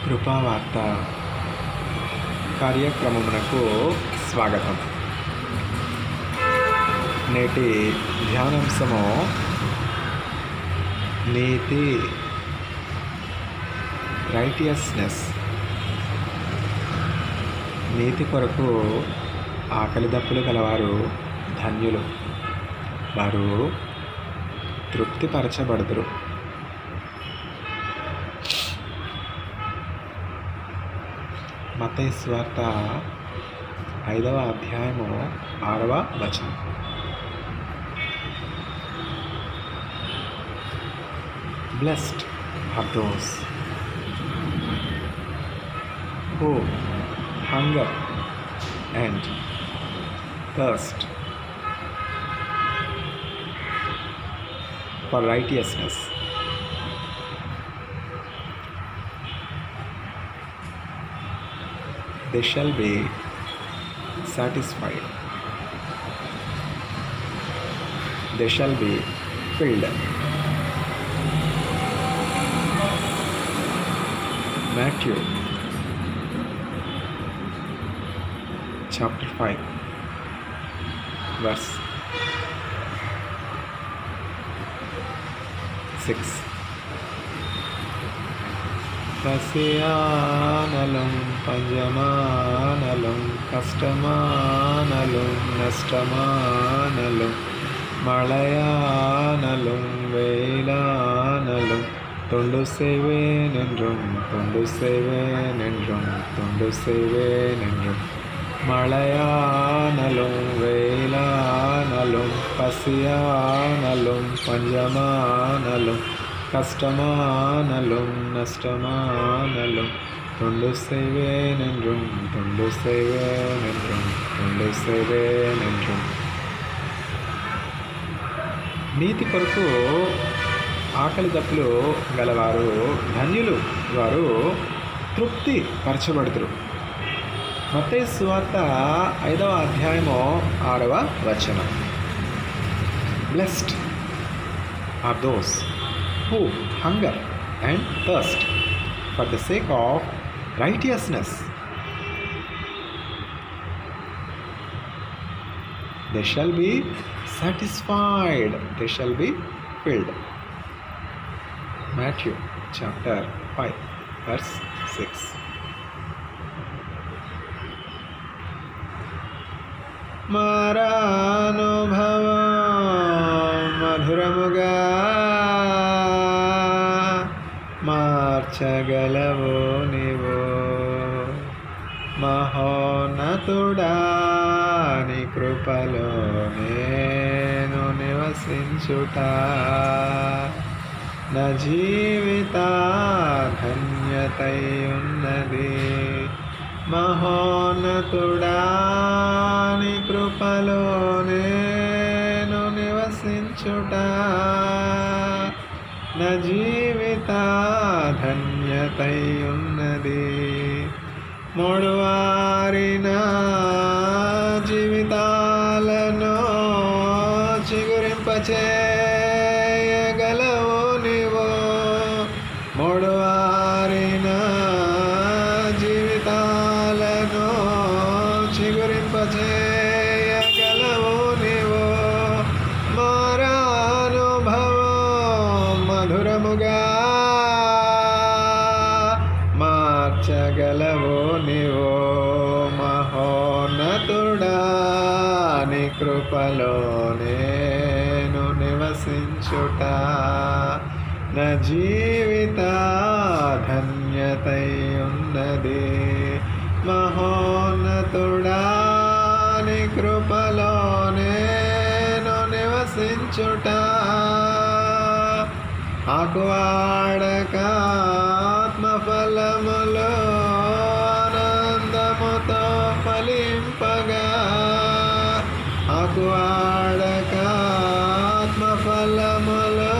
కృపావార్త కార్యక్రమమునకు స్వాగతం. నేటి ధ్యానాంశము నీతి, రైటియస్నెస్. నీతి కొరకు ఆకలి దప్పులు గలవారు ధన్యులు, వారు తృప్తిపరచబడుదురు. మత్తయి సువార్త 5వ అధ్యాయము 6వ వచనం. Blessed are those who hunger and thirst for righteousness. They shall be satisfied. They shall be filled. Matthew chapter 5 verse 6. కసియానలం పంజమానలం కష్టమానలం నష్టమానలం மழையானலும் வெயிலானலும் தொண்டு செய்வேன் என்றும் தொண்டு செய்வேன் என்றும் தொண்டு செய்வேன் என்றும் மழையானலும் வெயிலானலும் பசியானலும் பஞ்சமானலும் கஷ்டமானலும் நஷ்டமானலும் தொண்டு செய்வேன் என்றும் தொண்டு செய்வேன் என்றும் தொண்டு செய்வேன் என்றும். నీతి కొరకు ఆకలి దప్పులు గలవారు ధన్యులు, వారు తృప్తి పరచబడుదురు. మత్తయి సువార్త 5వ అధ్యాయము 6వ వచనం. Blessed are those who hunger and thirst for the sake of righteousness. They shall be satisfied. They shall be filled. Matthew chapter 5 verse 6. మారానుభవం మధురముగా మార్చగలవో నీవో, మహోన్నతుడా నీ కృపలో నేను నివసించుట, నా జీవిత ధన్యతై ఉన్నది. మహోన్నతుడా నీ కృపలో నేను నివసించుట, నా జీవిత ధన్యతై ఉన్నది. మూడువారిన జీవితాలను చిగురింపచేయగలవు నీవు, మూడువారిన జీవితాలను చిగురింపచేయగలవు నీవు. మారానుభవం మధురముగా మార్చగలవు నీవు, మహోన్నతుడా నీ కృపలో నేను నివసించుట, నా జీవిత ధన్యతై ఉన్నది. మహోన్నతుడా నీ కృపలో నేను నివసించుట, ఆకువాడక ఆత్మఫలములో ఆనందముతో ఫలింపగా, ఆకువాడక ఆత్మఫలములో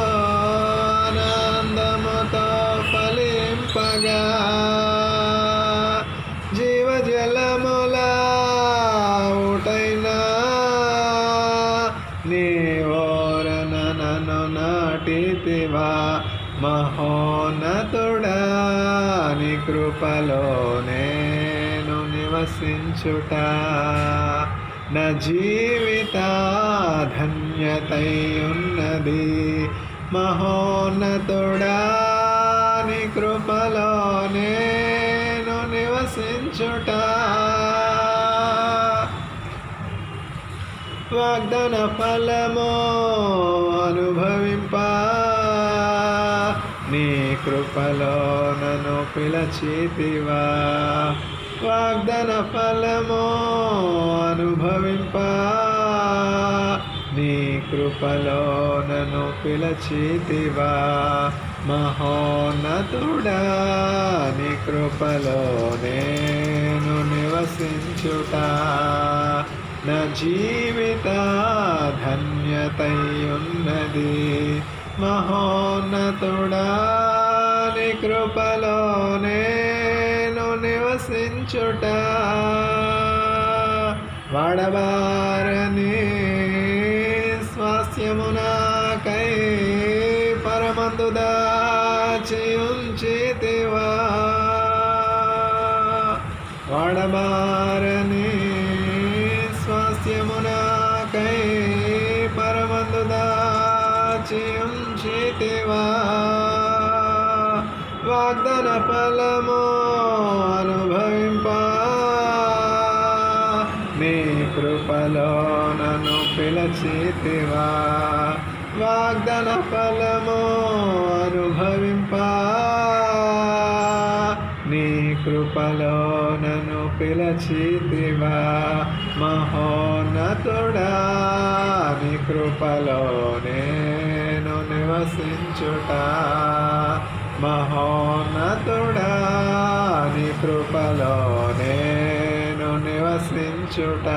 ఆనందముతో ఫలింపగా, జీవజలముల ఊటైనా నీ ఓరన నన్ను నాటితివా, మహోన్నతుడా నీ నీ కృపలో నేను నివసించుట నా జీవిత ధన్యతై ఉన్నది. మహోన్నతుడా నీ కృపలో నేను నివసించుట వాగ్దాన ఫలము అనుభవింప నీ కృపలో నన్ను పిలచితివా. వాగ్దాన ఫలము అనుభవింప నీ కృపలో నన్ను పిలచితివా. మహోన్నతుడా నీ కృపలో నేను నివసించుట నా జీవిత ధన్యతై ఉన్నది. మహోన్నతుడా నీ కృపలో నేను నివసించుట వాడబారని స్వాస్థ్యము నాకై పరమందు దాచి ఉంచితివా. వాడబారని స్వాస్థ్యము నాకై పరమందు దాచి ఉంచితివా. వాగ్దాన ఫలము అనుభవింప నీ కృపలో నన్ను పిలచితివా. వాగ్దాన ఫలము అనుభవింప నీ కృపలో నన్ను పిలచితివా. మహోన్నతుడా నీ కృపలో నేను నివసించుట మహోన్నతుడా నీ కృపలో నేను నివసించుట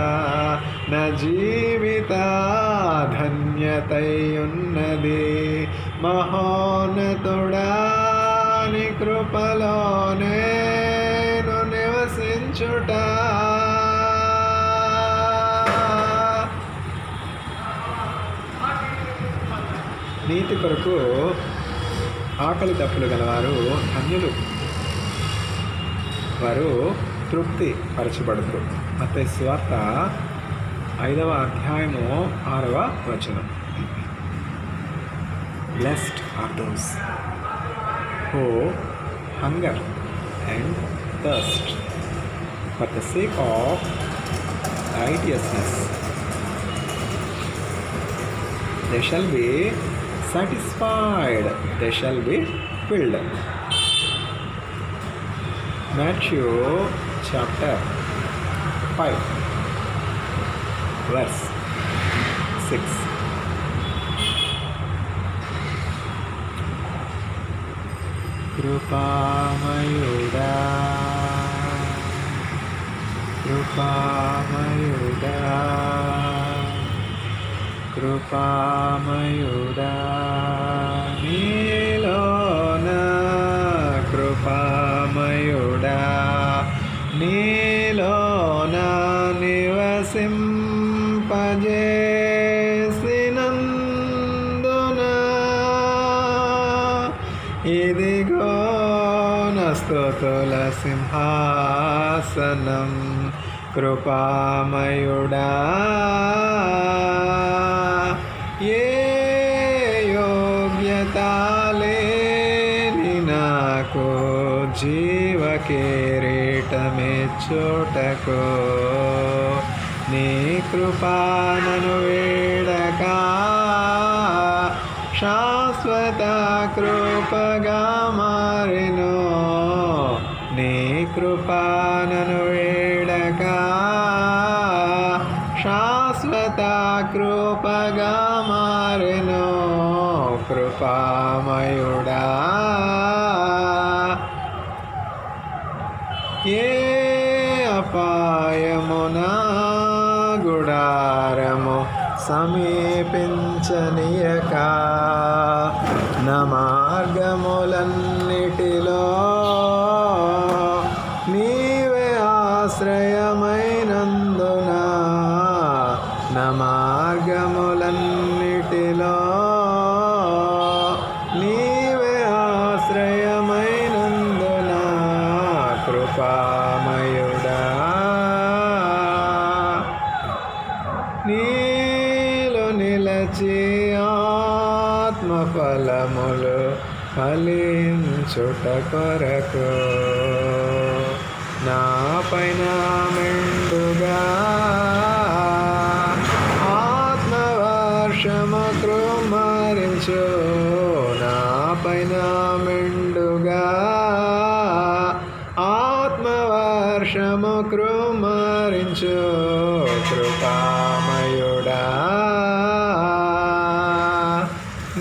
నా జీవిత ధన్యతై ఉన్నది. మహోన్నతుడా నీ కృపలో నేను నివసించుట నీతి కొరకు ఆకలి దప్పులు గలవారు ధన్యులు, వారు తృప్తి పరచబడుతారు. మత్తయి సువార్త 5వ అధ్యాయము 6వ వచనం. Blessed are those who hunger and thirst for the sake of righteousness. They shall be satisfied, they shall be filled. Matthew chapter 5 verse 6. కృపామయుడా కృపామయుడా కృపామయుడా నీలోన కృపామయుడా నీలోన నివసింపజేసినందున ఇదిగో స్తుతుల సింహాసనం కృపామయుడా ఏ యోగ్యత లేని నాకు జీవ కిరీటమిచ్చుటకు నీ కృపానను వేడక శాశ్వత కృపగా మారెను నీ కృపానను వేడక శాశ్వత కృపగా మారెను కృపామయుడా ఏ అపాయమునా గుడారము సమీపించనీయక నా మార్గములన్నిటిలో నీవే ఆశ్రయమైనందున నా మార్గములన్నిటిలో నీవే ఆశ్రయమైనందున కృపామయుడా నీలో నిలచి ఆత్మఫలములు ఫలించుట కొరకు నా పైన మెండుగా ఆత్మవర్షము కృమ్మరించు నా పైన మెండుగా ఆత్మవర్షము కృమ్మరించు కృపామయుడా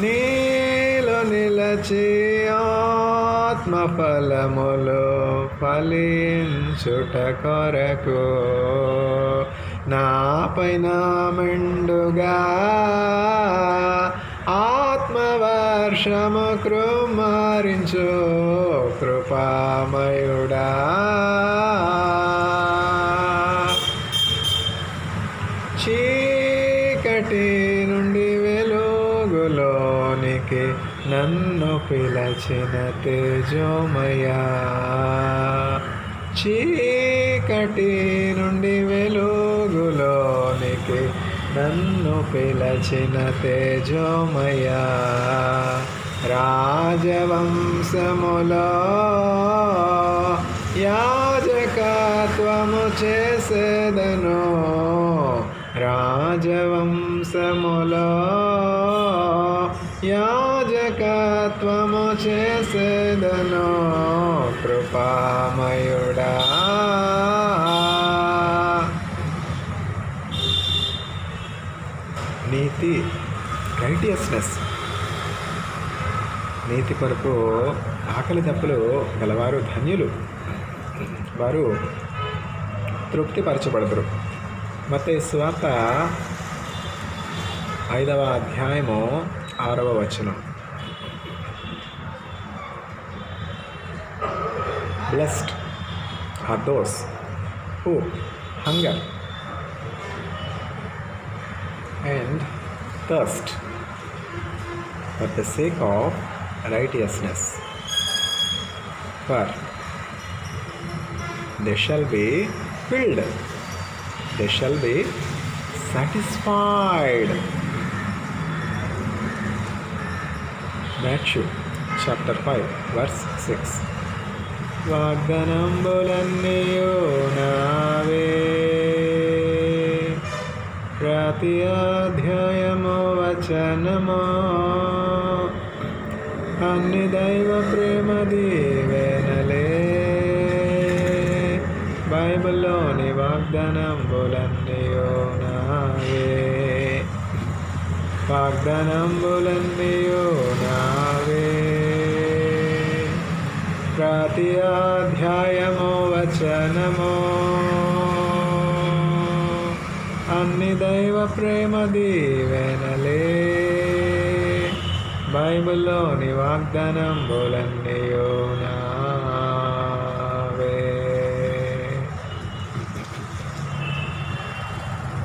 నీలో నిలచి ఆత్మఫలములు ఫలించుట కొరకు నా పైన మెండుగా ఆత్మవర్షము కృమ్మరించు కృపామయుడా చీకటి నుండి వెలుగులోనికి నన్ను పిలచిన తేజోమయా చీకటి నుండి వెలుగులోనికి నన్ను పిలచిన తేజోమయా రాజవంశములో యాజకత్వము చేసేదను రాజవంశములో యాజకత్వము చేసేదను కృపామయుడా నీతి రైటియస్నెస్ నీతి కొరకు ఆకలి దప్పులు గలవారు ధన్యులు వారు తృప్తిపరచబడతారు మత్తయి సువార్త 5వ అధ్యాయము 6వ వచనం Blessed are those who hunger and thirst for the sake of righteousness, for they shall be filled, they shall be satisfied. Matthew chapter 5 verse 6. వాగ్దానంబులన్నీయు నావే ప్రతి అధ్యాయము వచనము అన్ని దైవ ప్రేమ దీవెనలే బైబిల్లోని వాగ్దానంబులన్నీయు నావే వాగ్దానంబులన్నీయు నావే ప్రతి అధ్యాయము వచనము అన్ని దైవ ప్రేమ దీవెనలే బైబిల్లోని వాగ్దానంబులన్నీయు నావే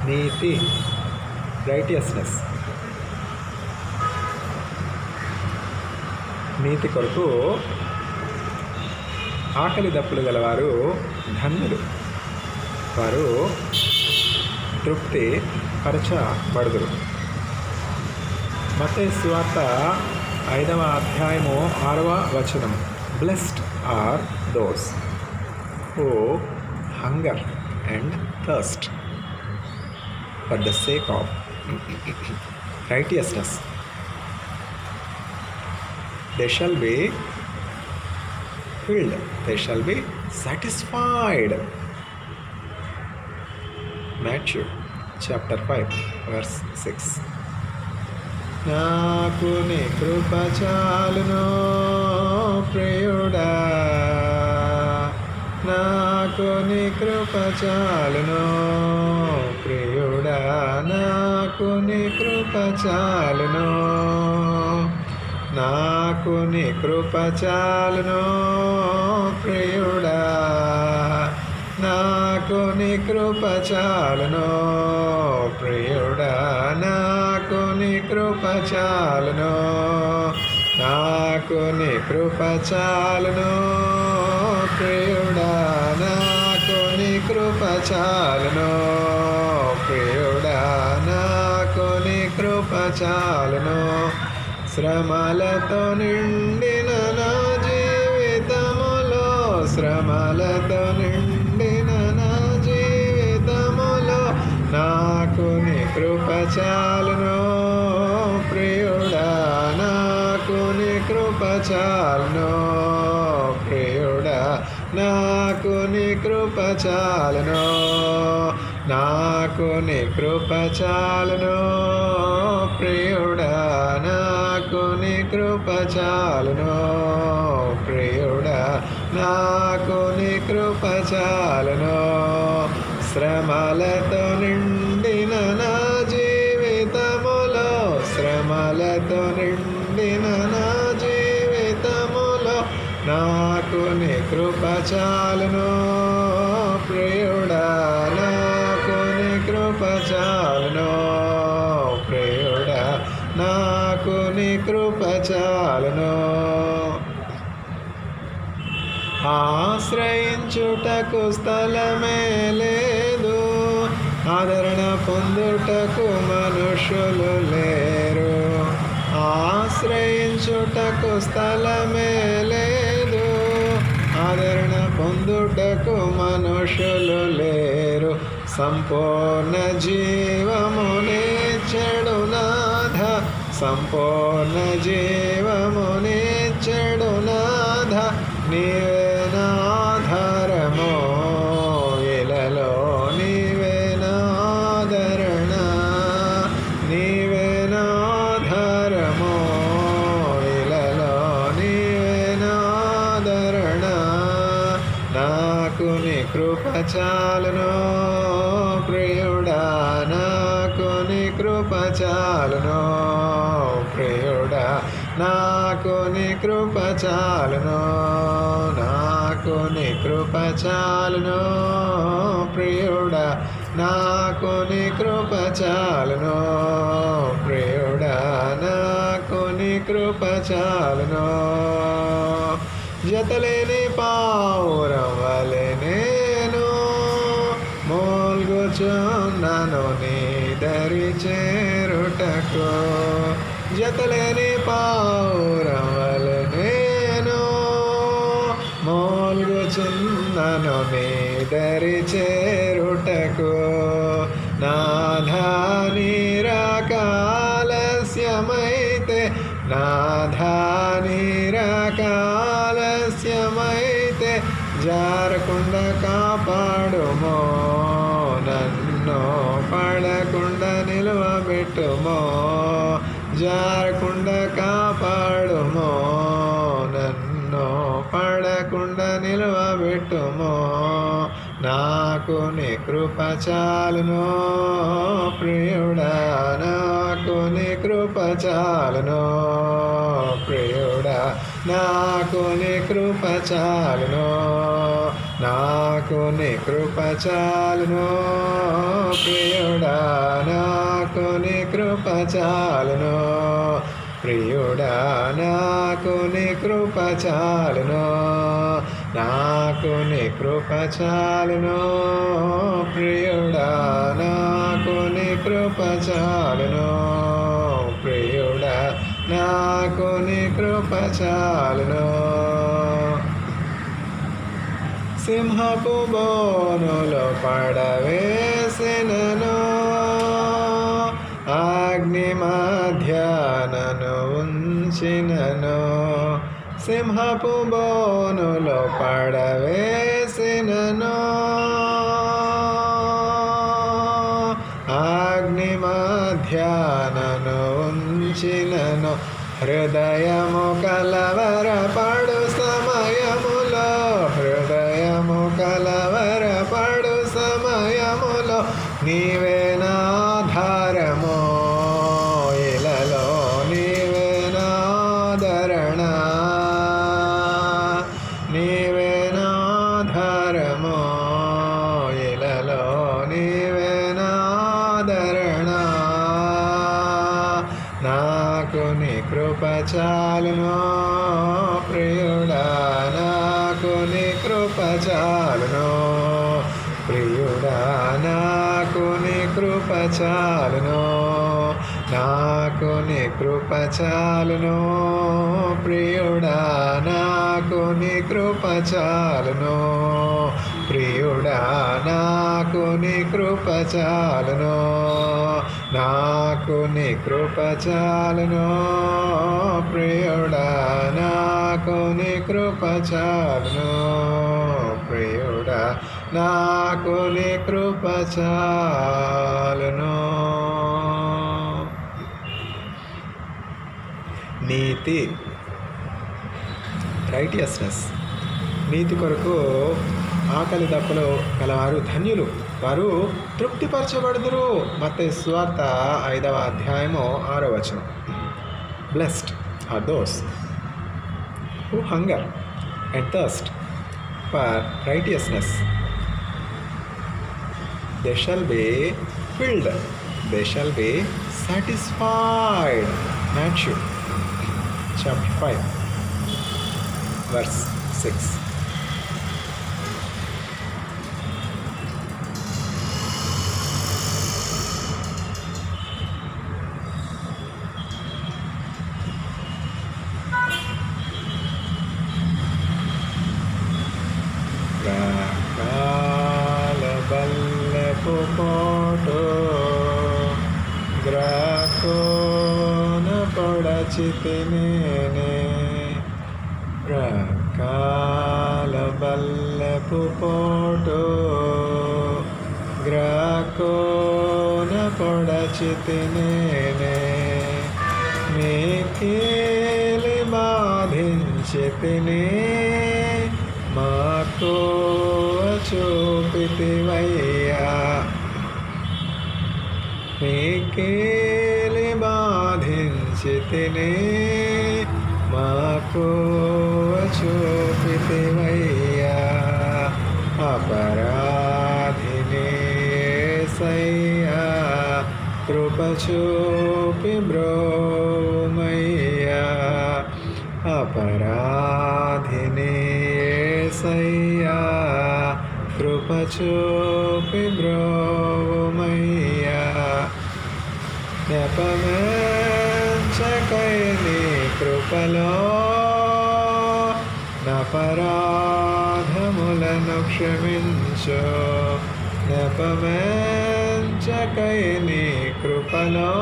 నీతి రైటియస్నెస్ నీతి కొరకు ఆకలి దప్పులు గలవారు ధన్యులు వారు తృప్తి పరచబడుదురు మత్తయి సువార్త 5వ అధ్యాయము 6వ వచనం Blessed are those who hunger and thirst for the sake of righteousness. They shall be filled, they shall be satisfied. Matthew chapter 5 verse 6. నాకు నీ కృప చాలును ప్రియుడా నాకు నీ కృప చాలును ప్రియుడా నాకు నీ కృప చాలును నాకు నీ కృప చాలును ప్రియుడా నాకు నీ కృప చాలును ప్రియుడా నాకు నీ కృప చాలును నాకు నీ కృప చాలును ప్రియుడా కృప చాలును ప్రియుడా నాకు నీ కృప చాలును శ్రమలతో నిండిన నా జీవితములో శ్రమలతో నిండిన నా జీవితములో నాకు నీ కృప చాలును ప్రియుడా నాకు నీ కృప చాలును ప్రియుడా నాకు నీ కృప చాలును నాకు నీ కృప చాలును ప్రియుడా నాకు నీ కృప చాలును ప్రియుడా నాకు నీ కృప చాలును శ్రమలతో నిండిన నా జీవితములో శ్రమలతో నిండిన నా జీవితములో నాకు నీ కృప చాలును ప్రియుడా నాకు నీ కృప చాలును ప్రియుడా నాకు నీ కృప చాలును ఆశ్రయించుటకు స్థలమే లేదు ఆదరణ పొందుటకు మనుషులు లేరు ఆశ్రయించుటకు స్థలమే లేదు ఆదరణ పొందుటకు మనుషులు లేరు సంపూర్ణ జీవమునే చెడునాథ సంపూర్ణ జీవమునే చెడునాథ నీవే నాధారమో ఇలలో నీవే నాదరణ నీవే నాధారమో ఇలలో నీవే నాదరణ నాకు నీ కృప చాలును ప్రియుడా నాకు నీ కృప చాలును ప్రియుడా నాకు నీ కృప చాలును నాకు నీ కృప చాలును ప్రియుడా నాకు నీ కృప చాలును ప్రియుడా నాకు నీ కృప చాలును జతలేని పావురం వలె నేను మూల్గుచున్నాను నీ దరి చేరుటకు జతలేని పావురం వలె నేను మూల్గుచున్నాను నీ దరి చేరుటకు నాథా నిరాకాలస్యమైతే నాథా నిరాకాలస్యమైతే జారకుండా కాపాడుమో నన్ను పడకుండా నిలువబెట్టుమో జారకుండా కాపాడుమో నన్ను పడకుండా నిలువబెట్టుమో నాకు నీ కృప చాలును ప్రియుడా నాకు నీ కృప చాలును ప్రియుడా నాకు నీ కృప చాలును నాకు నీ కృప చాలును ప్రియుడా నాకు నీ కృప చాలును ప్రియుడా నాకు నీ కృప చాలును నాకు నీ కృప చాలును ప్రియుడా నాకు నీ కృప చాలును ప్రియుడా నాకు నీ కృప చాలును సింహపు బోనులో పడవేసినను అగ్ని మధ్యానను ఉంచినను సింహపు బోనులో పడవేసినను అగ్ని మధ్యానను ఉంచినను హృదయము కలవరపడు సమయములో హృదయము కలవరపడు సమయములో నీవే నాధారమో ఇలలో నీవే నాదరణ నీవే నాధారమో ఇలలో నీవే నాదరణ నాకు నీ కృప చాలును ప్రియుడా నాకు నీ కృప చాలును ప్రియుడా నాకు నీ కృప చాలును, నాకు నీ కృప చాలును. ప్రియుడా నాకు నీ కృప చాలును, ప్రియుడా నాకు నీ కృప చాలును, నాకు నీ కృప చాలును. ప్రియుడా నాకు నీ కృప చాలును, ప్రియుడా నాకు నీ కృప చాలును. నీతి, రైటియస్నెస్. నీతి కొరకు ఆకలి దప్పులు గలవారు ధన్యులు, వారు తృప్తిపరచబడుదురు. మత్తయి సువార్త 5వ అధ్యాయము 6వ వచనం. Blessed are those who hunger and thirst for righteousness. They shall be filled, they shall be satisfied. Matthew chapter 5 verse 6. పోటు గ్రాకోన పొడచితినేనే, ప్రకాల బల్లెపు పోటు గ్రాకోన పొడచితినేనే. మీకేలి బాధించితినే, మాకు చూపితివయ్యా. మీకేలి బాధించితినే, మాకు చూపితివయ్యా. అపరాధినే యేసయ్యా, కృప చూపి బ్రోమయ్యా. అపరాధినే యేసయ్యా, కృప చూపి బ్రోమయ్యా. నెపమెంచకై నీ కృపలో నపరాధములను క్షమించు. నెపమెంచకై నీ కృపలో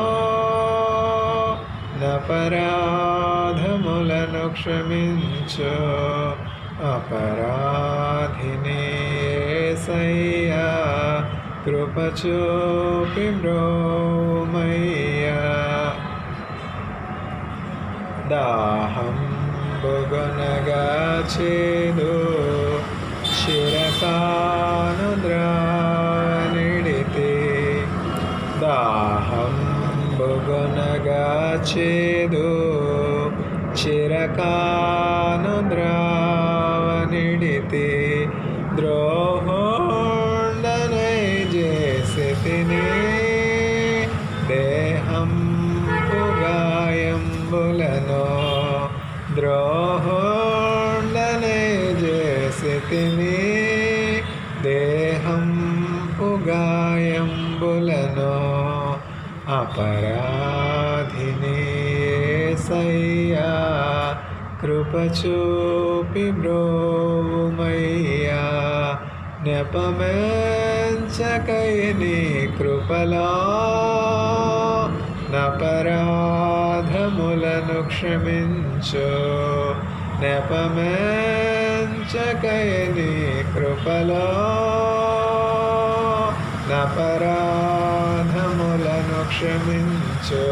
నపరాధములను క్షమించు. అపరాధినే యేసయ్యా, కృప చూపి బ్రోమయ్యా. దాహం బొగనగా చేదు చిరకాను ద్రావనిడితే. దాహం బొగనగా చేదు చిరకాను ద్రావనిడితే. ద్రోహోండనై చేసితిని, దేహం గాయంబులను. ద్రోహోండనై చేసితిని, దేహం గాయంబులను. అపరాధినే యేసయ్యా, కృప చూపి బ్రోమయ్యా. నెపమెంచకై నీ కృపలో నపరాధములను క్షమించు. నెపమెంచకై నీ కృపలో నపరాధములను క్షమించు.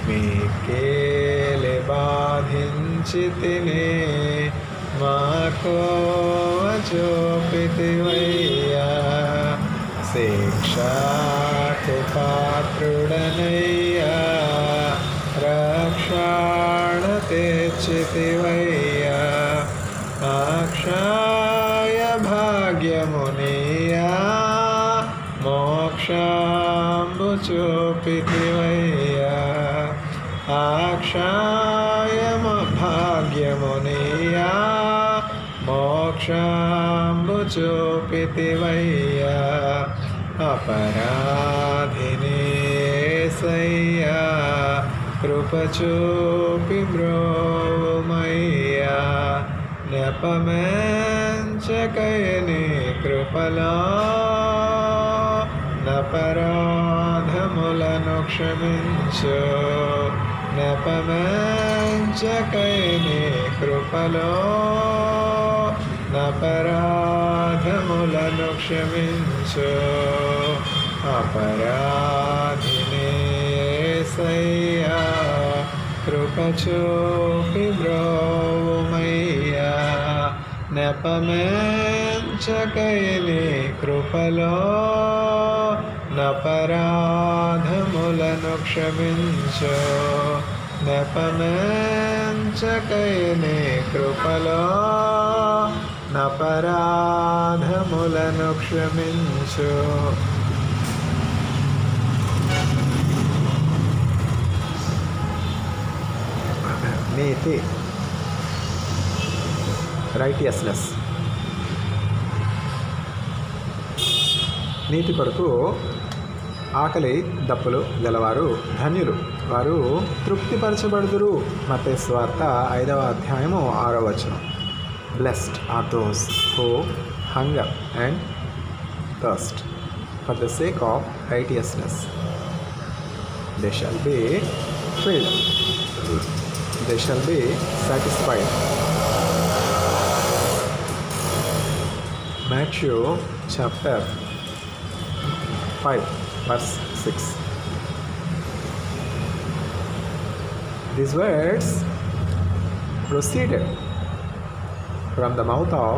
మీకేలి బాధించితిని, మాకు చూపితివయ్యా. శిక్షకు పాత్రుడనయ్యా, రక్షణ తెచ్చితివయ్యా. అక్షయ భాగ్యమునియా, మోక్షంబు చూపితివయ్యా. అక్షయ భాగ్యమునియా, మోక్ష చూపితి వయ్యా అపరాధిని యేసయ్యా కృప చూపి బ్రోవుమయ్యా నెపమెంచకయని కృపలా నపరాధములను క్షమించు నెపమెంచకయని కృపలో నపరాధములను క్షమించు అపరాధిని యేసయ్యా కృప చూపి బ్రోవుమయ్యా నెపమెంచకయని కృపలో నపరాధములను క్షమించు నెపమెంచకయని కృపలో నపరాధములను క్షమించు. నీతి రైటియస్నెస్. నీతి కొరకు ఆకలి దప్పులు గలవారు ధన్యులు, వారు తృప్తిపరచబడుదురు. మత్తయి సువార్త 5వ అధ్యాయము 6వ వచనం. Blessed are those who hunger and thirst for the sake of righteousness. They shall be filled. They shall be satisfied. Matthew chapter 5 verse 6. These words proceeded from the mouth of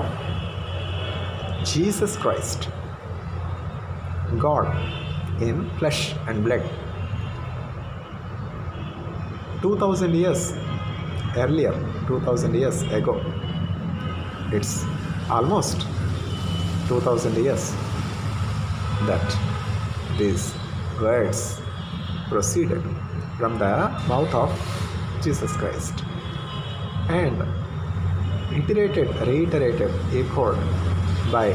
Jesus Christ, God in flesh and blood. 2000 years earlier, 2000 years ago. It's almost 2000 years that these words proceeded from the mouth of Jesus Christ and reiterated, echoed by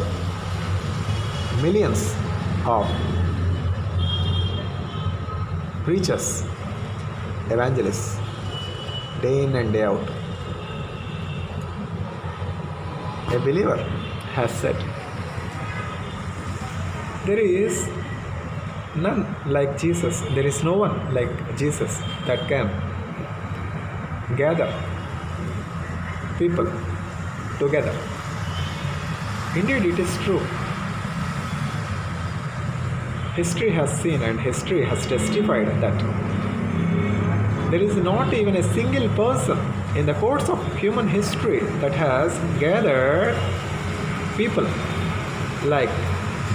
millions of preachers, evangelists, day in and day out. A believer has said, there is none like Jesus, there is no one like Jesus that can gather people together. Indeed, it is true. History has seen and history has testified that there is not even a single person in the course of human history that has gathered people like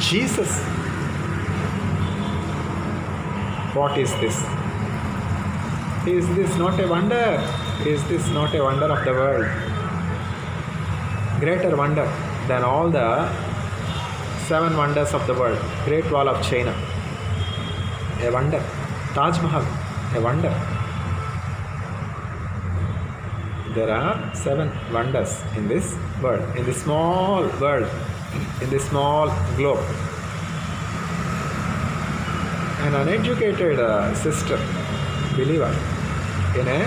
Jesus. What is this? Is this not a wonder? Is this not a wonder of the world? Greater wonder than all the 7 wonders of the world. Great Wall of China, a wonder. Taj Mahal, a wonder. There are 7 wonders in this world, in this small world, in this small globe. An uneducated sister, believer, in a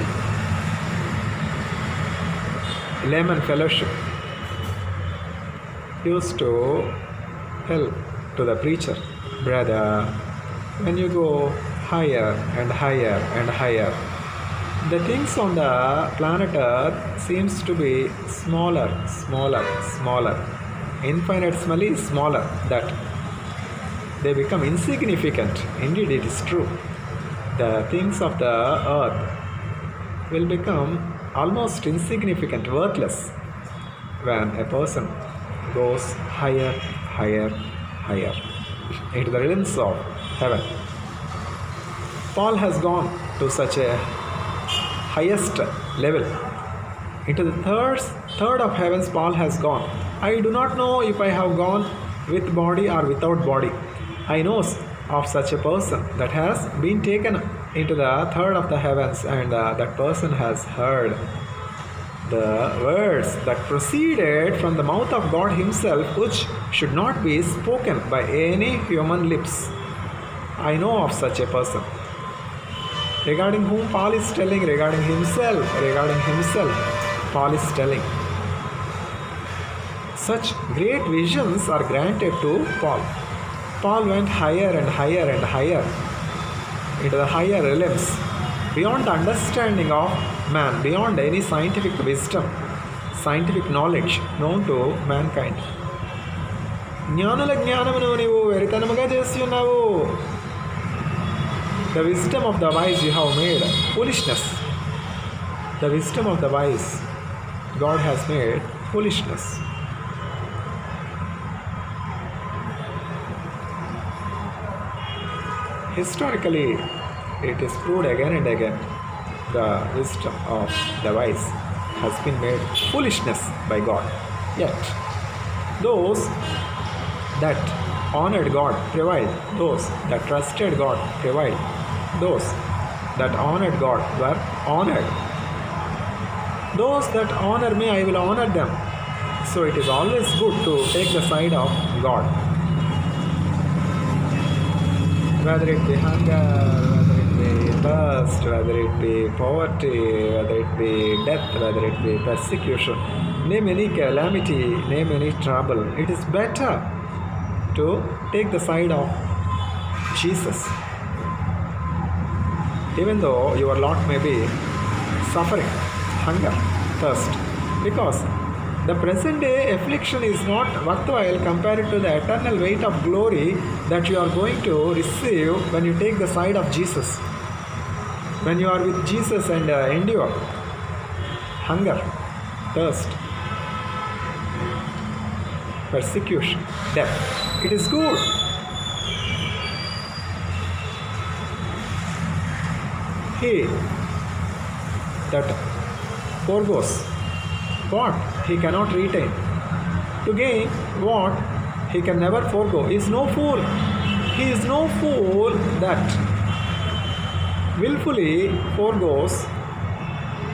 layman fellowship, used to tell to the preacher, brother, when you go higher and higher and higher, the things on the planet Earth seems to be smaller, infinitely smaller, that they become insignificant. Indeed, it is true. The things of the earth will become almost insignificant, worthless, when a person goes higher into the realms of heaven. Paul has gone to such a highest level. Into the third of heavens Paul has gone. I do not know if I have gone with body or without body. I know of such a person that has been taken into the third of the heavens, and that person has heard The words that proceeded from the mouth of God Himself, which should not be spoken by any human lips. I know of such a person. Regarding whom Paul is telling, regarding himself, Paul is telling. Such great visions are granted to Paul. Paul went higher and higher and higher into the higher realms, beyond the understanding of man, beyond any scientific wisdom, scientific knowledge known to mankind. జ్ఞానుల జ్ఞానమును నీవు వెరితనముగా చేసి ఉన్నావు. The wisdom of the wise you have made foolishness. The wisdom of the wise God has made foolishness. Historically, it is proved again and again, the wisdom of the wise has been made foolishness by God. Yet, those that honored God prevailed, those that trusted God prevailed, those that honored God were honored. Those that honor me, I will honor them. So it is always good to take the side of God. Whether it be hunger, whether it be thirst, whether it be poverty, whether it be death, whether it be persecution, name any calamity, name any trouble, it is better to take the side of Jesus. Even though your lot may be suffering, hunger, thirst, because the present day affliction is not worthwhile compared to the eternal weight of glory that you are going to receive when you take the side of Jesus. When you are with Jesus and endure hunger, thirst, persecution, death. It is good. He that forgoes what he cannot retain to gain what he can never forego is no fool. He is no fool that willfully forgoes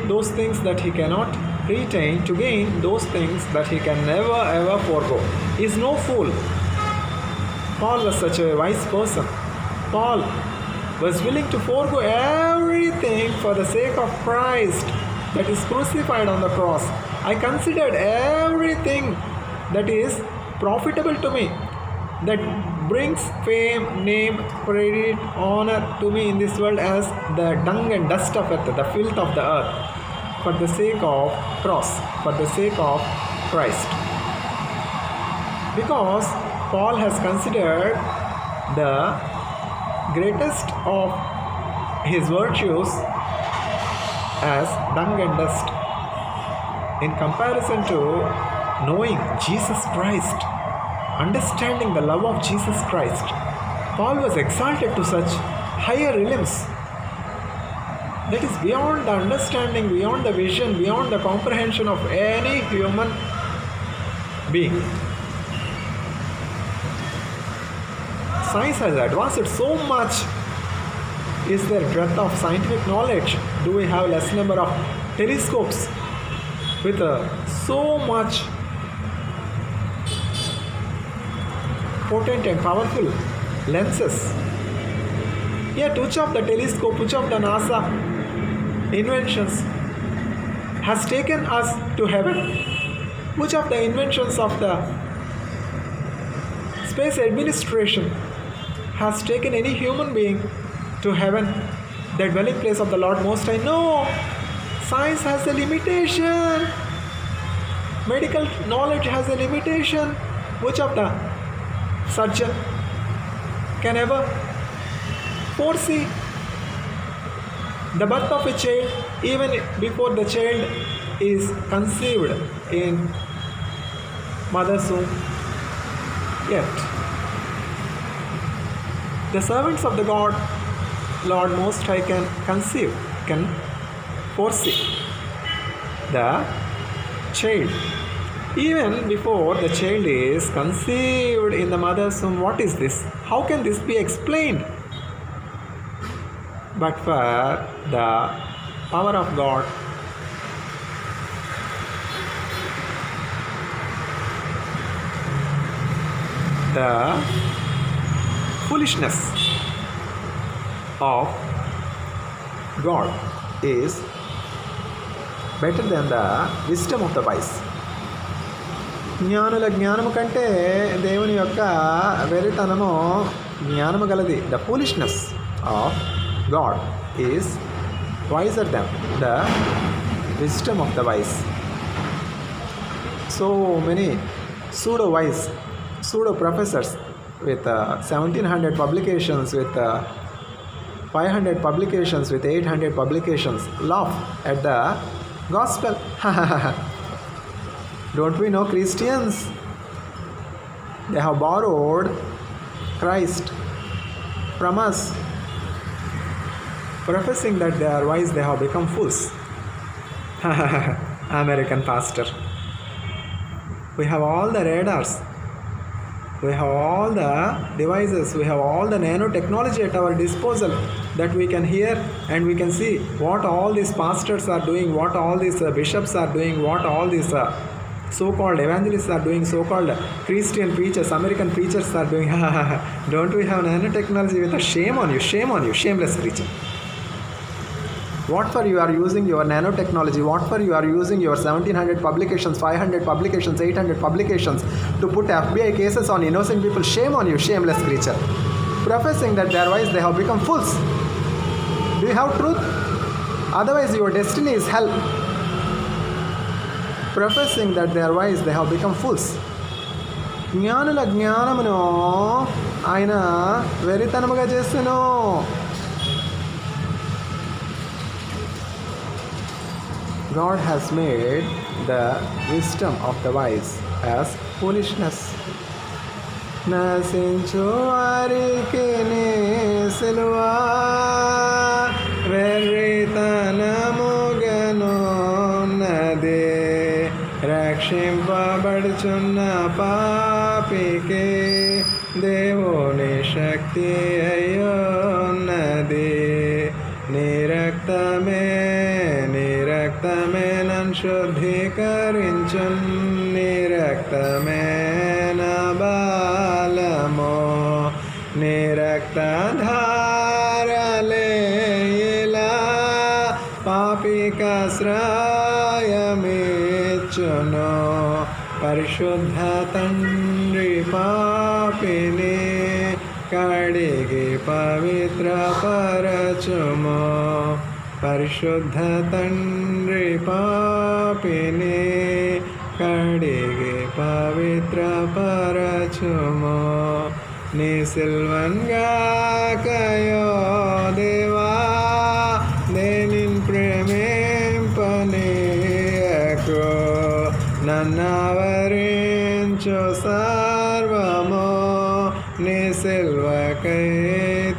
those things that he cannot retain to gain those things that he can never ever forego. He is no fool. Paul was such a wise person. Paul was willing to forego everything for the sake of Christ that is crucified on the cross. I considered everything that is profitable to me, that brings fame, name, credit, honor to me in this world as the dung and dust of earth, the filth of the earth, for the sake of cross, for the sake of Christ. Because Paul has considered the greatest of his virtues as dung and dust in comparison to knowing Jesus Christ, understanding the love of Jesus Christ. Paul was exalted to such higher realms that is beyond the understanding, beyond the vision, beyond the comprehension of any human being. Science has advanced so much. Is there breadth of scientific knowledge? Do we have less number of telescopes with so much potent and powerful lenses? Yet which of the telescope, which of the NASA inventions has taken us to heaven? Which of the inventions of the space administration has taken any human being to heaven, the dwelling place of the Lord Most High? No. Science has a limitation. Medical knowledge has a limitation. Which of the surgeon can ever foresee the birth of a child even before the child is conceived in mother's womb? Yet the servants of the God Lord Most High can conceive, can foresee the child even before the child is conceived in the mother's womb. What is this? How can this be explained? But for the power of God, the foolishness of God is better than the wisdom of the wise. జ్ఞానుల జ్ఞానము కంటే దేవుని యొక్క వెరితనము జ్ఞానము గలది. The foolishness of God is wiser than the wisdom of the wise. So many pseudo wise, pseudo professors with 1700 publications, with 500 publications, with 800 publications laugh at the gospel. Don't we know Christians? They have borrowed Christ from us. Professing that they are wise, they have become fools. American pastor. We have all the radars. We have all the devices. We have all the nanotechnology at our disposal that we can hear and we can see what all these pastors are doing, what all these bishops are doing, what all these so-called evangelists are doing, so-called Christian preachers, American preachers are doing. Don't we have nanotechnology with a shame on you, shameless preacher. What for you are using your nanotechnology? What for you are using your 1700 publications, 500 publications, 800 publications to put FBI cases on innocent people? Shame on you, shameless creature. Professing that they are wise, they have become fools. Do you have truth? Otherwise your destiny is hell. Professing that they are wise, they have become fools. జ్ఞానుల జ్ఞానమును ఆయన వెరితనముగా చేసెను. God has made the wisdom of the wise as foolishness. నశించు వారికి నీ సిలువా వెర్రితనముగనున్నది, రక్షింపబడుచున్న పాపికి దేవుని శక్తి అయ్యున్నది. నీ రక్తమే నన్ను శుద్ధీకరించున్, నీ రక్తమే నా బలము, నీ రక్తధారలే ఇలా పాపికాశ్రయమిచ్చును. పరిశుద్ధ తండ్రి పాపిని కడిగి పవిత్రపరచుము. పరిశుద్ధ తండ్రి పాపిని కడిగి పవిత్రపరచుము. నీ సిల్వన్గాకయో దేవా నేనిన్ ప్రేమింపనీయకు, నన్నవరించు సర్వము నీ సిల్వకై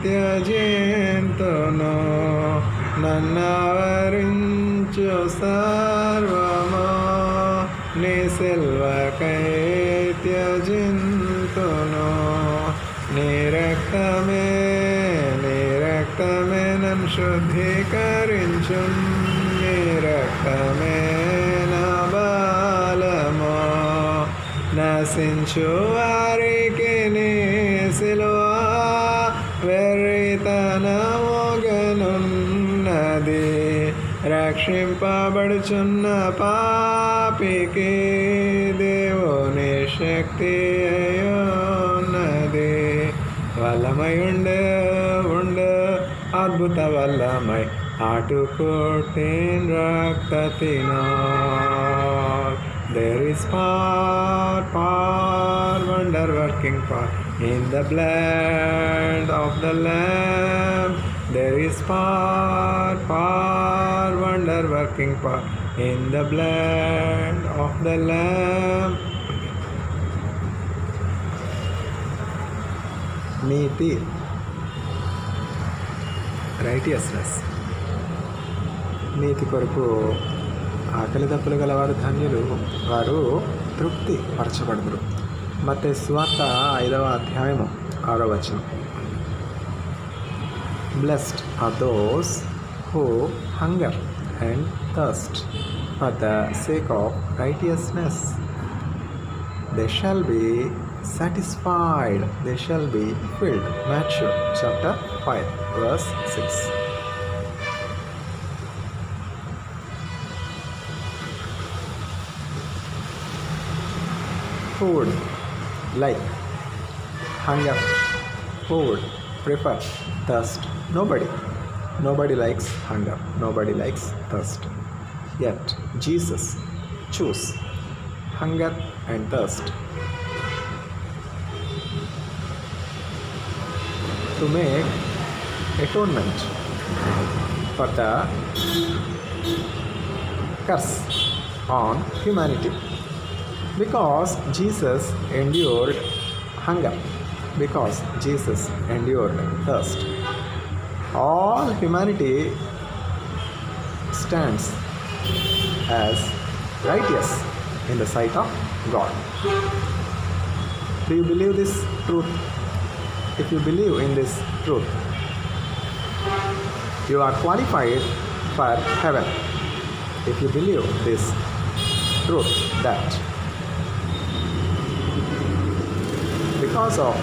త్యజింతును. నన్నవరించు సర్వము నీ సిల్వకై త్యజింతును. నీ రక్తమే నన్ను శుద్ధీకరించు, నీ రక్తమే నా బలము. నశించు వారికి నీ సిలువా వెర్రితనముగనున్నది, రక్షింపబడుచున్న పాపికి దేవుని శక్తి అయ్యున్నది. వల్లమై ఉండు అద్భుత వల్లమై ఆటుకోటిన్ రక్తతినాల్. There is power, wonder working power in the blood of the Lamb. There is power, wonder working power in the blood of the Lamb. NITI, righteousness. నీతి కొరకు ఆకలి దప్పులు గలవారు ధన్యులు, వారు తృప్తి పరచబడుదురు. మత్తయి సువార్త 5వ అధ్యాయము 6వ వచనం. Blessed are those who hunger and thirst for the sake of righteousness. They shall be satisfied, they shall be filled. Matthew chapter 5, verse 6. Who would like hunger? Who would prefer thirst? Nobody. Nobody likes hunger. Nobody likes thirst. Yet Jesus chose hunger and thirst to make atonement for the curse on humanity. Because Jesus endured hunger, because Jesus endured thirst, all humanity stands as righteous in the sight of God. Do you believe this truth? If you believe in this truth, you are qualified for heaven. If you believe this truth, that because of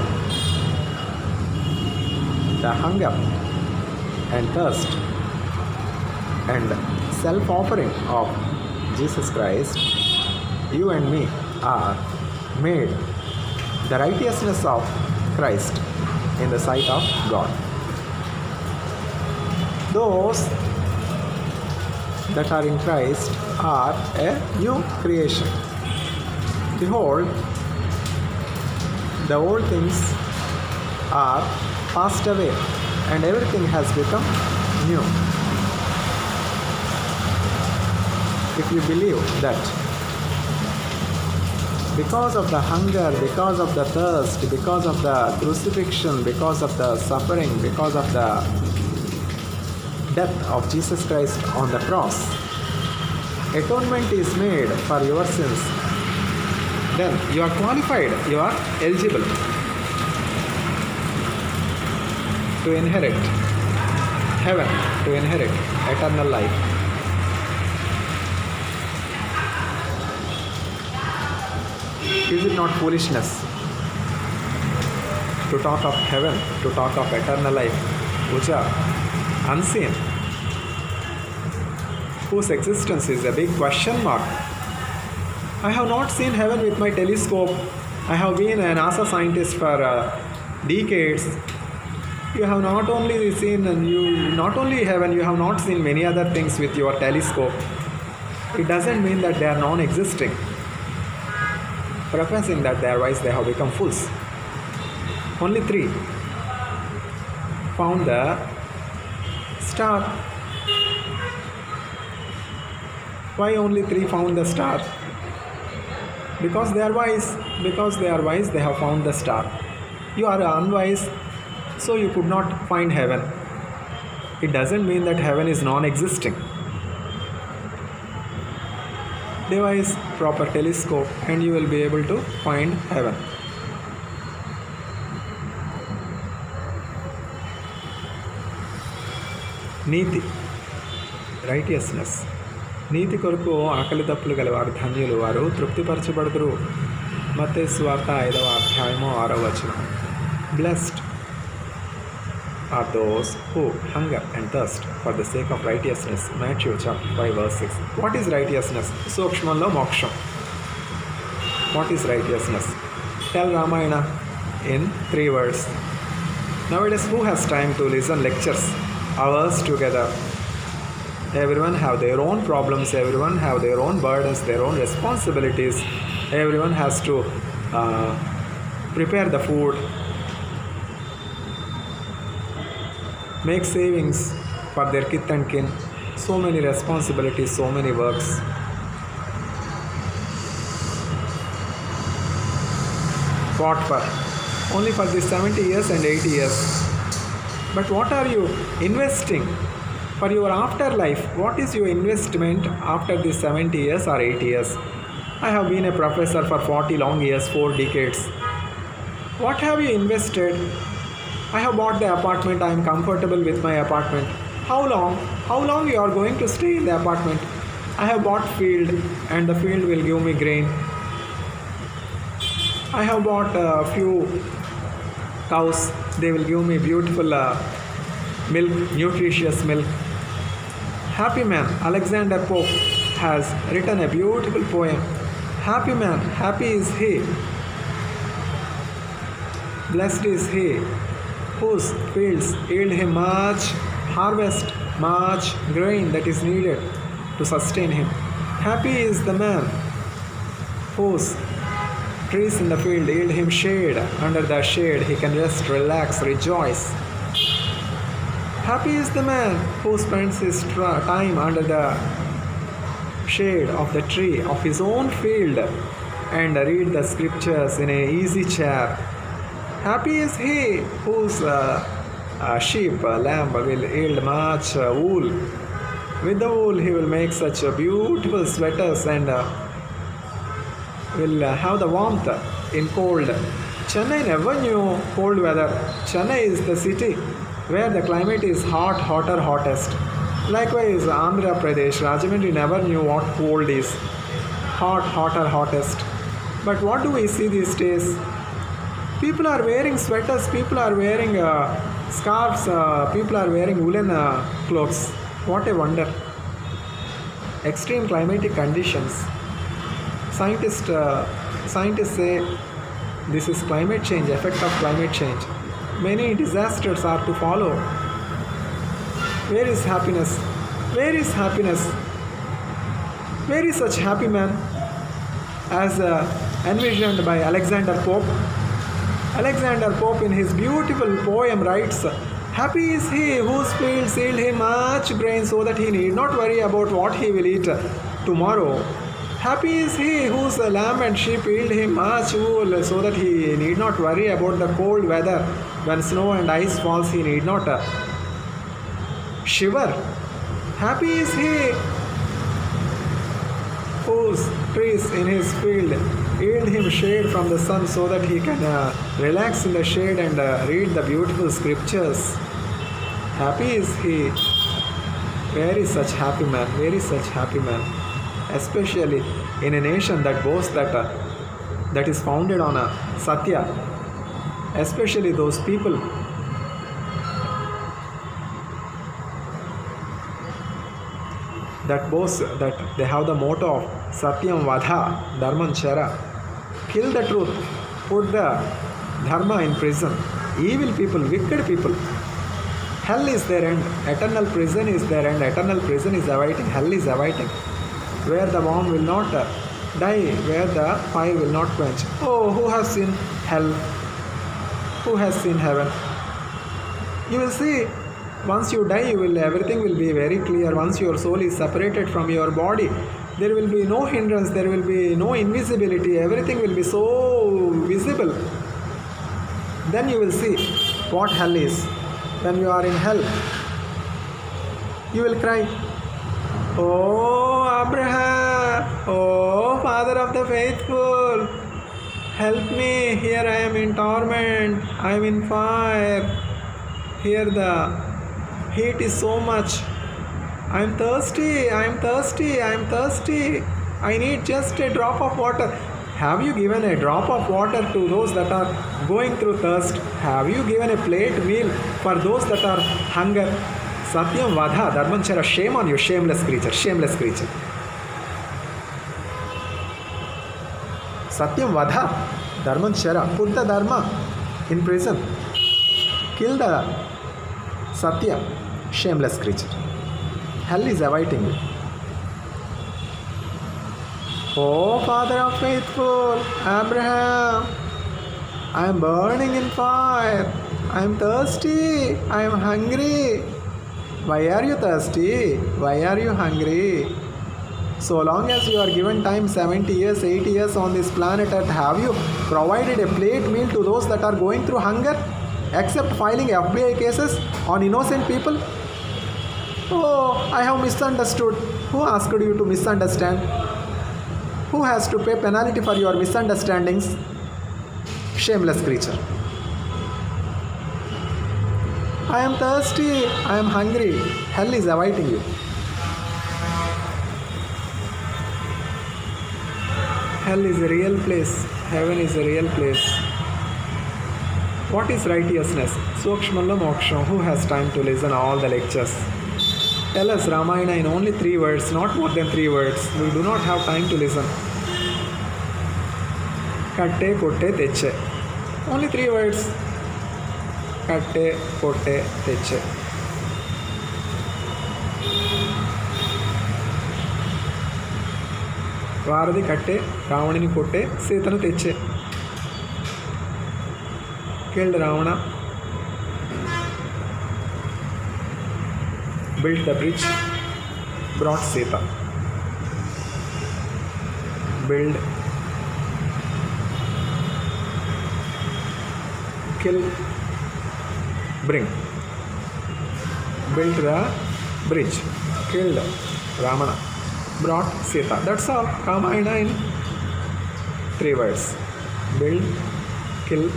the hunger and thirst and self-offering of Jesus Christ, you and me are made the righteousness of Christ in the sight of God. Those that are in Christ are a new creation. Behold, the old things are passed away and everything has become new. If you believe that because of the hunger, because of the thirst, because of the crucifixion, because of the suffering, because of the death of Jesus Christ on the cross, atonement is made for your sins, then you are qualified, you are eligible to inherit heaven, to inherit eternal life. Is it not foolishness to talk of heaven, to talk of eternal life, which are unseen, whose existence is a big question mark? I have not seen heaven with my telescope. I have been a NASA scientist for decades. You have not only seen not only heaven, you have not seen many other things with your telescope. It doesn't mean that they are non-existing. Professing that they are wise, they have become fools. Only 3 found the star. Why only 3 found the star? Because they are wise. Because they are wise, they have found the star. You are unwise, so you could not find heaven. It doesn't mean that heaven is non-existing. Devise proper telescope and you will be able to find heaven. NITI, righteousness. నీతి కొరకు ఆకలి తప్పులు గలవారు ధన్యులు, వారు తృప్తిపరచబడుదురు. మత్తయి సువార్త 5వ అధ్యాయము 6వ వచనం. Blessed are those who hunger and thirst for the sake of righteousness. Matthew chapter 5 verse 6. What is righteousness? Sukshmanlo moksham. What is righteousness? Tell Ramayana in 3 words. Nowadays, who has time to listen lectures hours together? Everyone have their own problems, everyone have their own burdens, their own responsibilities. Everyone has to prepare the food, make savings for their kith and kin. So many responsibilities, so many works. What for? Only for these 70 years and 80 years. But what are you investing for your afterlife? What is your investment after these 70 years or 80 years? I have been a professor for 40 long years, 4 decades. What have you invested? I have bought the apartment. I am comfortable with my apartment. How long? How long you are going to stay in the apartment? I have bought field and the field will give me grain. I have bought a few cows. They will give me beautiful milk, nutritious milk. Happy man, Alexander Pope has written a beautiful poem. Happy man, happy is he, blessed is he, whose fields yield him much harvest, much grain that is needed to sustain him. Happy is the man whose trees in the field yield him shade. Under the shade he can rest, relax, rejoice. Happy is the man who spends his time under the shade of the tree of his own field and read the scriptures in an easy chair. Happy is he whose sheep, lamb will yield much wool. With the wool he will make such beautiful sweaters and will have the warmth in cold. Chennai never knew cold weather. Chennai is the city where the climate is hot, hotter, hottest. Likewise, Andhra Pradesh, Rajahmundry never knew what cold is. Hot, hotter, hottest. But what do we see these days? People are wearing sweaters, people are wearing scarves, people are wearing woolen clothes. What a wonder. Extreme climatic conditions. Scientists say this is climate change, effect of climate change. Many disasters are to follow. Where is happiness? Where is happiness? Where is such happy man as envisioned by Alexander Pope? Alexander Pope in his beautiful poem writes, happy is he whose fields yield him much grain so that he need not worry about what he will eat tomorrow. Happy is he whose lamb and sheep yield him much wool so that he need not worry about the cold weather. When snow and ice falls, he need not shiver. Happy is he whose trees in his field yield him shade from the sun so that he can relax in the shade and read the beautiful scriptures. Happy is he. Where is such happy man? Where is such happy man? Especially in a nation that boasts that is founded on a Satya. Especially those people that boast that they have the motto of Satyam Vadha Dharman Chara. Kill the truth, put the Dharma in prison. Evil people, wicked people. Hell is their end, eternal prison is their end, eternal prison is awaiting, hell is awaiting. Where the worm will not die, where the fire will not quench. Oh, who has seen hell? Who has seen heaven? You will see, once you die, everything will be very clear. Once your soul is separated from your body, there will be no hindrance, there will be no invisibility, everything will be so visible. Then you will see what hell is. When you are in hell, you will cry, oh Abraham, oh Father of the faithful, help me, here I am in torment, I am in fire, here the heat is so much, I am thirsty, I am thirsty, I am thirsty, I need just a drop of water. Have you given a drop of water to those that are going through thirst? Have you given a plate meal for those that are hunger? Satyam Vadha Dharmanchara, shame on you, shameless creature, shameless creature. Satyam Vadha Dharmanchara, put the Dharma in prison. Kill the Satya, shameless creature. Hell is awaiting you. Oh, Father of faithful, Abraham, I am burning in fire. I am thirsty. I am hungry. Why are you thirsty? Why are you hungry? So long as you are given time, 70 years, 80 years on this planet Earth, have you provided a plate meal to those that are going through hunger? Except filing FBI cases on innocent people? Oh, I have misunderstood. Who asked you to misunderstand? Who has to pay penalty for your misunderstandings? Shameless creature. I am thirsty. I am hungry. Hell is awaiting you. Hell is a real place. Heaven is a real place. What is righteousness? Sukshmalla Moksham. Who has time to listen all the lectures? Tell us Ramayana in only 3 words, not more than 3 words. We do not have time to listen. Katte, kotte, teche. Only 3 words. Katte, kotte, teche. Varadi katte, Ravanini kotte, Setanu teche. Killed Ravana. Built the bridge, brought Sita. Build, kill, bring. Built the bridge, killed Ramana, brought Sita. That's all. Ramayana in 3 words. Build, kill,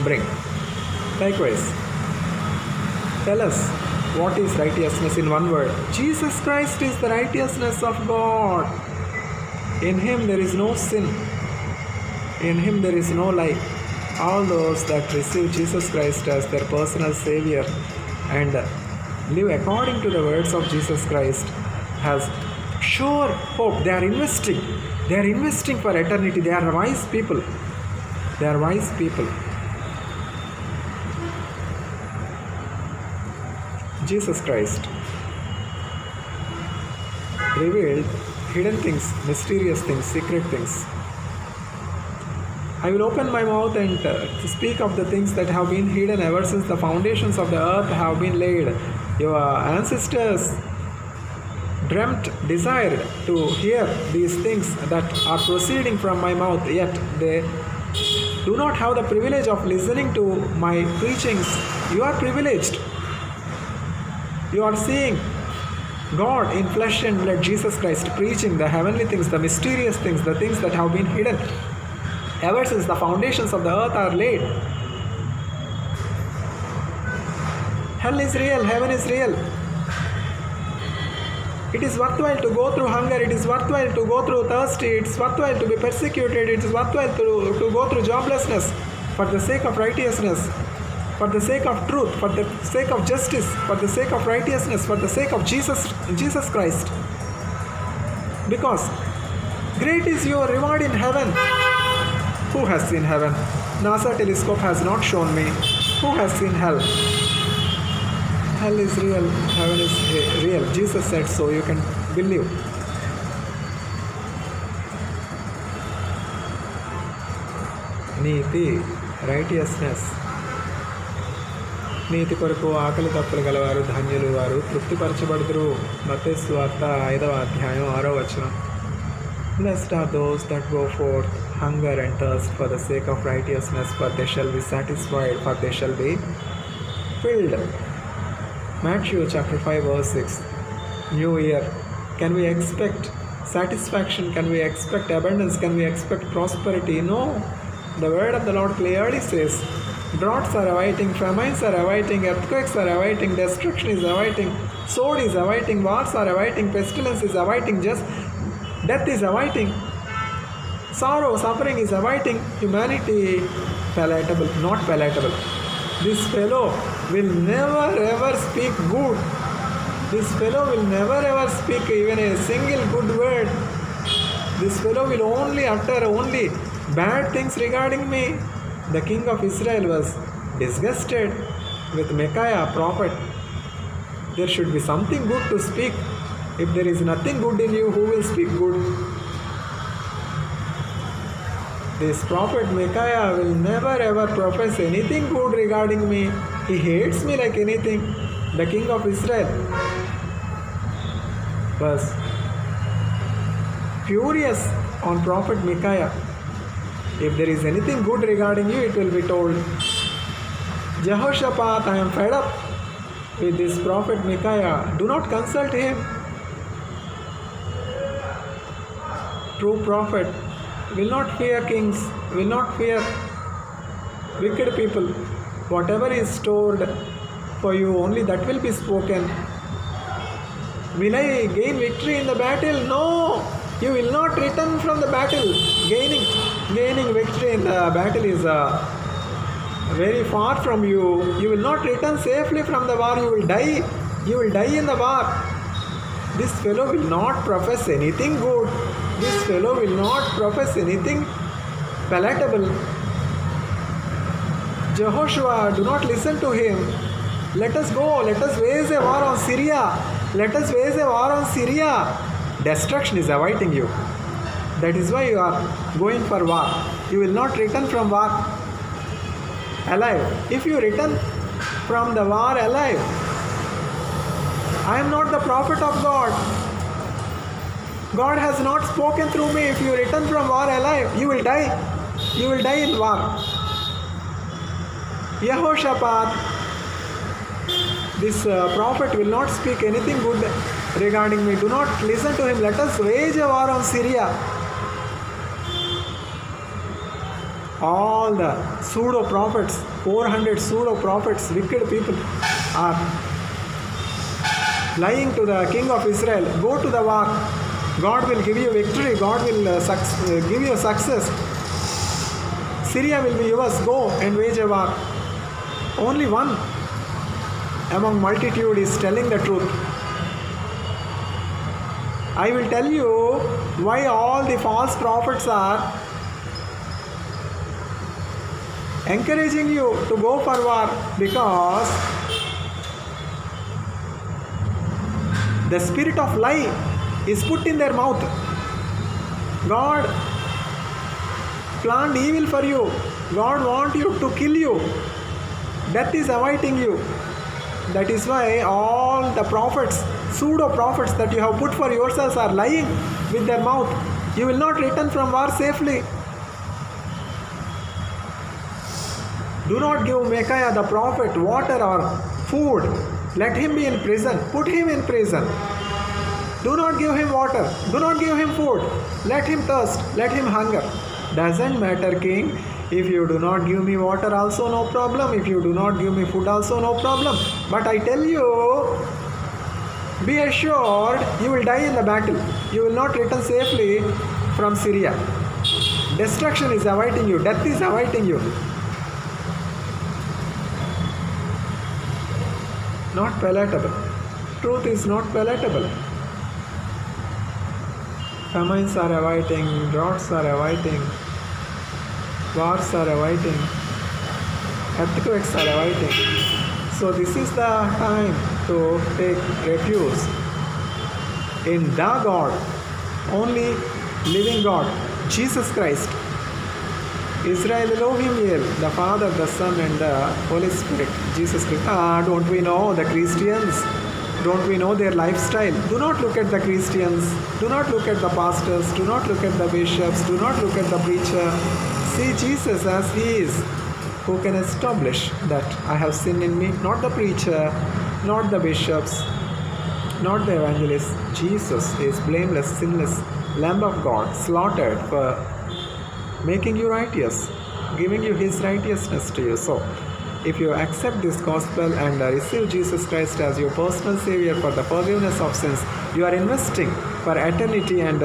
bring. Likewise, tell us what is righteousness in 1 word. Jesus Christ is the righteousness of God. In Him there is no sin. In Him there is no lie. All those that receive Jesus Christ as their personal Savior and live according to the words of Jesus Christ has sure hope. They are investing. They are investing for eternity. They are wise people. They are wise people. Jesus Christ revealed hidden things, mysterious things, secret things. I will open my mouth and speak of the things that have been hidden ever since the foundations of the earth have been laid. Your ancestors dreamt, desired to hear these things that are proceeding from my mouth, yet they do not have the privilege of listening to my preachings. You are privileged. You are seeing God in flesh and blood, Jesus Christ, preaching the heavenly things, the mysterious things, the things that have been hidden ever since the foundations of the earth are laid. Hell is real, heaven is real. It is worthwhile to go through hunger, it is worthwhile to go through thirsty, it is worthwhile to be persecuted, it is worthwhile to go through joblessness for the sake of righteousness, for the sake of truth, for the sake of justice, for the sake of righteousness, for the sake of Jesus Christ. Because great is your reward in heaven. Who has seen heaven? NASA telescope has not shown me. Who has seen hell? Hell is real, heaven is real. Jesus said so, you can believe. Niti, righteousness. నీతి కొరకు ఆకలి తప్పులు గలవారు ధన్యులు, వారు తృప్తిపరచబడుదురు. మత్తయి సువార్త 5వ అధ్యాయం 6వ వచనం. Blessed are those that go forth hunger and thirst for the sake of righteousness, for they shall be satisfied, for they shall be filled. Matthew chapter 5 verse 6. New year. Can we expect satisfaction? Can we expect abundance? Can we expect prosperity? No. The word of the Lord clearly says, droughts are awaiting, famines are awaiting, earthquakes are awaiting, destruction is awaiting, sword is awaiting, wars are awaiting, pestilence is awaiting, just death is awaiting, sorrow, suffering is awaiting, humanity palatable, not palatable. This fellow will never ever speak good. This fellow will never ever speak even a single good word. This fellow will only utter only bad things regarding me. The king of Israel was disgusted with Micaiah, prophet. There should be something good to speak. If there is nothing good in you, who will speak good? This prophet Micaiah will never ever profess anything good regarding me. He hates me like anything. The king of Israel was furious on prophet Micaiah. If there is anything good regarding you, it will be told. Jehoshaphat, I am fed up with this prophet Micaiah. Do not consult him. True prophet will not fear kings, will not fear wicked people. Whatever is stored for you, only that will be spoken. Will I gain victory in the battle? No. You will not return from the battle. Gaining victory in the battle is very far from you. You will not return safely from the war. You will die. You will die in the war. This fellow will not profess anything good. This fellow will not profess anything palatable. Jehoshua, do not listen to him. Let us go. Let us wage a war on Syria. Let us wage a war on Syria. Destruction is awaiting you. That is why you are going for war. You will not return from war alive. If you return from the war alive, I am not the prophet of God. God has not spoken through me. If you return from war alive, you will die. You will die in war. Yehoshaphat, this prophet will not speak anything good regarding me. Do not listen to him. Let us wage a war on Syria. All the pseudo prophets, 400 pseudo prophets, wicked people are lying to the king of Israel. Go to the war. God will give you victory. God will give you success. Syria will be yours. Go and wage a war. Only one among multitude is telling the truth. I will tell you why all the false prophets are encouraging you to go for war, because the spirit of lie is put in their mouth. God planned evil for you. God wants you to kill you. Death is awaiting you. That is why all the prophets, pseudo prophets that you have put for yourselves are lying with their mouth. You will not return from war safely. Do not give Micaiah the prophet water or food. Let him be in prison. Put him in prison. Do not give him water. Do not give him food. Let him thirst. Let him hunger. Doesn't matter, king. If you do not give me water, also no problem. If you do not give me food, also no problem. But I tell you, be assured, you will die in the battle. You will not return safely from Syria. Destruction is awaiting you. Death is awaiting you. Not palatable. Truth is not palatable. Famines are awaiting, droughts are awaiting, wars are awaiting, earthquakes are awaiting. So this is the time to take refuge in the God, only living God, Jesus Christ. Israel Elohim El, the Father, the Son and the Holy Spirit, Jesus Christ. Don't we know the Christians? Don't we know their lifestyle? Do not look at the Christians. Do not look at the pastors. Do not look at the bishops. Do not look at the preacher. See Jesus as he is, who can establish that I have sin in me. Not the preacher, not the bishops, not the evangelist. Jesus is blameless, sinless, Lamb of God, slaughtered for making you righteous, giving you his righteousness to you. So, if you accept this gospel and receive Jesus Christ as your personal Savior for the forgiveness of sins, you are investing for eternity, and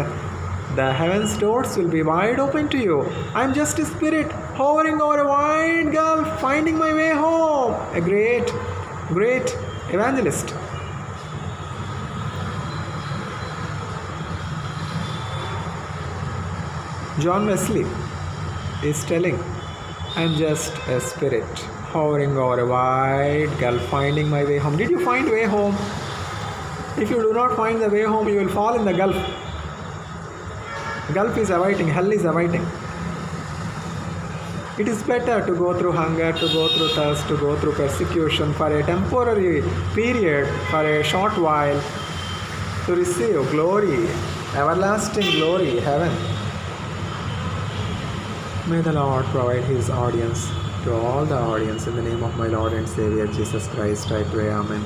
the heaven's doors will be wide open to you. I am just a spirit hovering over a wide gulf, finding my way home. A great, great evangelist. John Wesley is telling, I am just a spirit hovering over a wide gulf, finding my way home. Did you find way home? If you do not find the way home, you will fall in the gulf. Gulf is awaiting, hell is awaiting. It is better to go through hunger, to go through thirst, to go through persecution for a temporary period, for a short while, to receive glory, everlasting glory, heaven. May the Lord provide his audience to all the audience in the name of my Lord and Savior Jesus Christ. I pray, Amen.